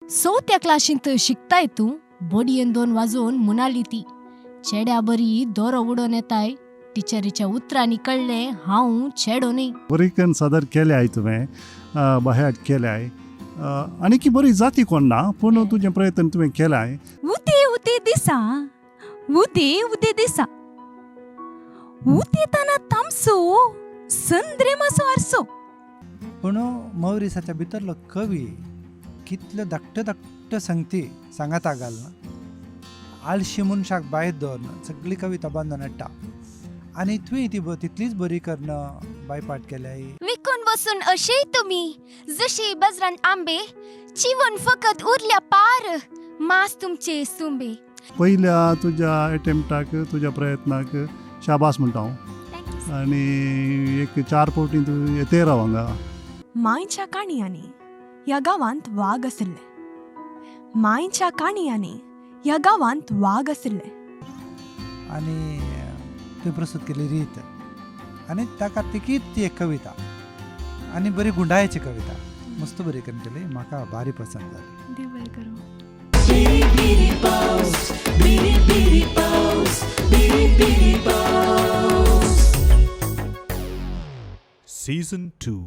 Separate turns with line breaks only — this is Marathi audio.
चवथ्या क्लाशींत शिकताय तूं बडयेन 2 वाजोवन म्हणाली ती. चेड्या बरी दोरो उडोवन येताय. टिचरीच्या उतरांनी कळलें हांव चेडो न्ही.
बरीकन सादर केले आहे तुवें बाहेर केले आहे आनी की बरी जाती कोण ना पूण तुजें प्रयत्न तुवें केलाय.
उदे दिसा उदे दिसा उदेताना तामसो संद्रे मासो आरसो.
पूण मौरिसाच्या भितरलो कवी कितल्यो धाकट्यो संगती सांगाता घालना. आळशी मनशाक भायर दवरना सगळी कविता बांदून हाडटा आनी तुवें ती तितलीच बरी करणं बायपाट केल्याय.
विकून बसून अशेय तुमी जशे बाजारांत आंबे चिवून फकत उरल्या पार मास तुमचे सुंबे.
पहिल्या तुज्या एटेम्प्टाक तुज्या प्रयत्नाक शाबास म्हणटा हांव आनी एक 4 फावटी तूं येते राव हांगा.
मायच्या काणयांनी ह्या गांवांत वाग आशिल्ले. मायच्या काणयांनी ह्या गांवांत वाग आशिल्ले.
आनी तुवें प्रस्तुत केली रीत आनी ताका तिकीत ती एक कविता आनी बरी गुंडायची कविता मस्त बरी करून केली. म्हाका भारी पसंद जाली.
देव बरें करूं.
Season 2